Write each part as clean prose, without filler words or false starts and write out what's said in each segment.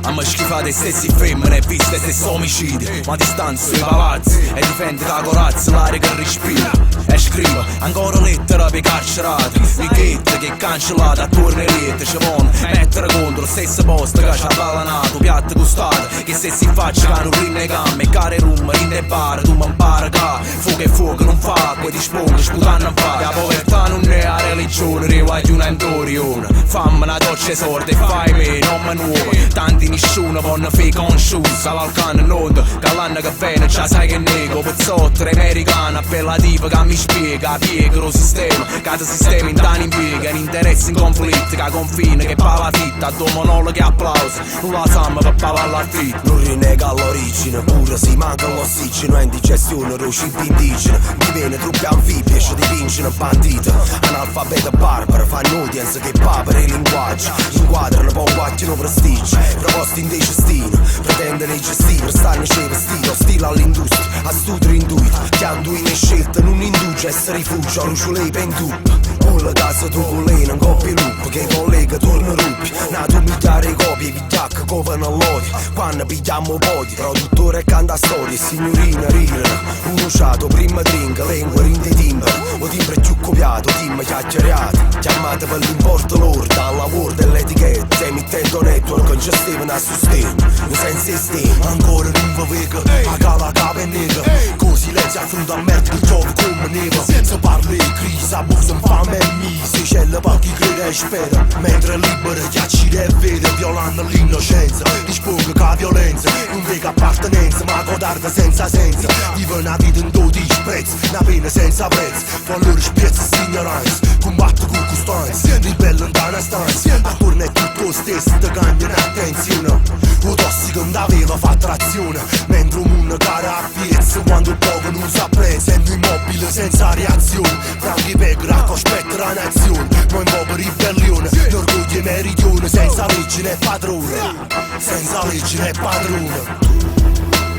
A me schifate stessi femmine e viste stessi omicidi. Ma a distanza sui palazzi e difende la corazza, l'aria che respira. E scrive ancora lettere per carcerati, richiette che cancellate a tornerete. Ci vogliono mettere contro lo stesso posto che ci ha ballanato. Piatte costate che se si faccia che hanno rinne gambe. Care rum, rinne bar, tu mi impara che fuoco e fuoco non fa acqua, ti spongo, sputano a fare. La povertà non è la religione, riguardi una intorione. Fammi una doccia sorda e fai me, non mi nuova. Tanti nessuno vanno fai conosciuta. L'alcano noto, che l'anno che viene già sai che nego. Pezzottere americana, appellativa che mi spiega. Piega lo sistema, cada sistema in tani impiega. In interesse in conflitto, che confine, che pala fitta. A tuo monologo e applauso, non la samma per parlare all'affitto. Non rinnega l'origine, pure si manca l'ossigeno. È indigestione, lo cibo indigeno. Diviene truppe anfibi, esce di vincere bandita. Analfabeta barbara, fanno audience che papere i linguaggi. Inquadrano poi un guacchino prestigio. Proposti in destino, pretendono i gestire. Stanno c'è vestito, stile all'industria. A studio intuito, che anduino in scelta. Non induce essere rifugio, lucciolei per in tutto. Con la casa tu con lei non coppi lupo. Che collega torna ruppi. Nato miliare copie, vigliacca covano all'odio. Quando pigliamo podi, produttore canta storie. Signorina rirano, uno sciato, prima drink. Lingua rinde timbri, o timbre più copiato. Team chiacchierati, chiamate per l'importo lordo. Al lavoro dell'etichetta, emittendo network. Non c'è Steven a sostegno, non senza stegno. Ancora non va vega, a cala capa e nega. Con silenzio affronta a merda che trovo come neva. Se parli di crisi, a buco son fame e misi. C'è pa' chi crede e spera, mentre libera chiacchiere e vede. Violando l'innocenza, dispongo che la violenza non vega appartenenza, ma codarda senza senza. Vive una vita in 12 prezzi, una pena senza prezzo. Valore spiezza ignoranza, combatto con costanza. Ribello in una stanza, attorno è tutto lo stesso, ti cambiano attenzione. O tossico non aveva fatto trazione, mentre un mondo cara a piezza. Quando il poco non si apprezza, è immobile senza reazione. Franchi pecora che aspetta la nazione, ma in poco ribellione. L'orgoglio e meridione, senza legge né padrone. Senza legge né padrone.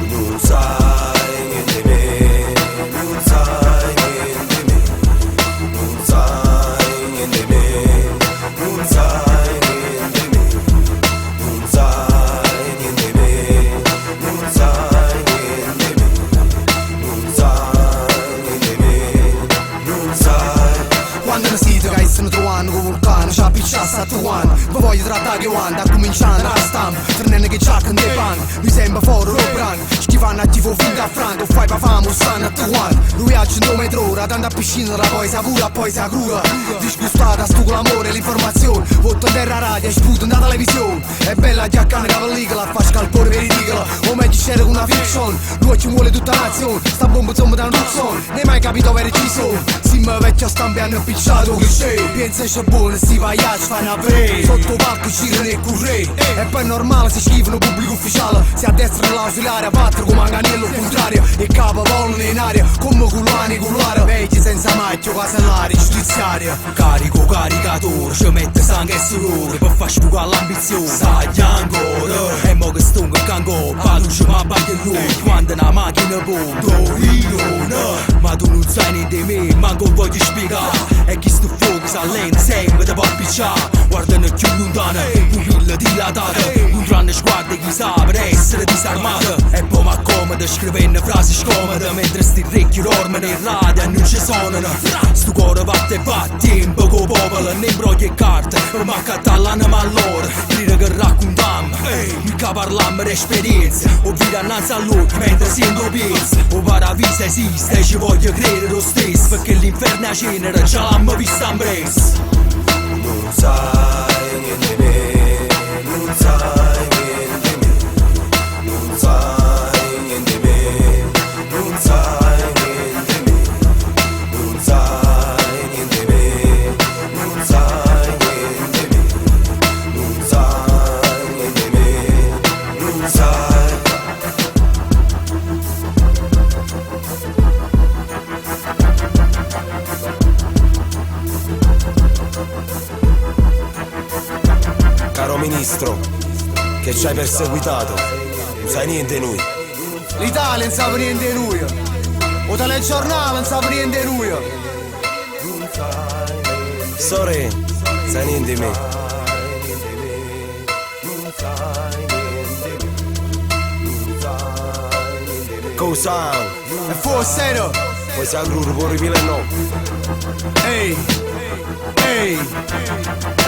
Non sai niente di me, non sai niente di me. Non sai niente di me, non sai niente di me. Non sai niente di me, non sai niente di me. Non sai niente di me, non sai. Quando ne siete che stanno trovando con vulcano, c'ha picciassa a tuan. Ma voglio trattare che quando a cominciare la stampa. Frenene che giacca in dei pan, lui sembra fuori lo brand. Schifano attivo fin da franco, fai pa famo, stanno a tuan. Lui viaggia in 2 metri ora, tanto a piscina la poi sa pura, poi sa cruda. Disgustata, stu con l'amore e l'informazione. Votto in terra radio e sputo in da televisione. È bella giacca che pellicola, fa scalpore veridicola. O meglio c'era con una fiction, lui ci vuole tutta nazione. Sta bomba insomma da un ruzzone, ne mai capito veri ci sono. Simma vecchio stampi hanno picciato che c'è. Pensa c'è buono, sti voyage fanno a pre. Sotto palco girano e curre. E poi è normale se schifano pubblico ufficiale. Si a destra l'ausiliare, a battere come manganello al contrario. E capo volano in aria, come culani culare. Vecchi senza macchio, casellari, giudiziaria. Carico caricatore, ci mette sangue e sudore per far sfugare l'ambizione. Sai ancora, e mo che stongo il cango, paluce ma baglia lui. Quando una macchina punto, ma tu non sai niente di me, manco voglio spiegare. E chi sto fuoco sa lento, sempre da picciare. Guardano più lontano, pupille dilatate. Un grande sguardo chi sa per essere disarmato. E poi ma comodo, scrivendo frasi scomode. Mentre sti ricchi dormono in radio e non ci suonano. Sto cuore batte e batti, in poco popolo, ne imbrogli e carte. Ma catalana allora, dire che raccontiamo. Mica parliamo di esperienza, o vira innanzi a loro mentre si indoppiezza. O paradiso esiste e ci voglio credere lo stesso, perché l'inferno a cenere già l'hanno vista in preso. Non sai niente di me, non sai niente di me. Non sai niente di me, non sai niente di me. Non sai niente di me, non sai niente di me. Non sai niente di me, non sai. Caro ministro, che ci hai perseguitato, non sai niente di noi. L'Italia non sa niente di lui. O telegiornale non sa niente di lui. Sore, sai niente di me. Echo Sound. E forse Poi si aggrura pure 2009. ehi, ehi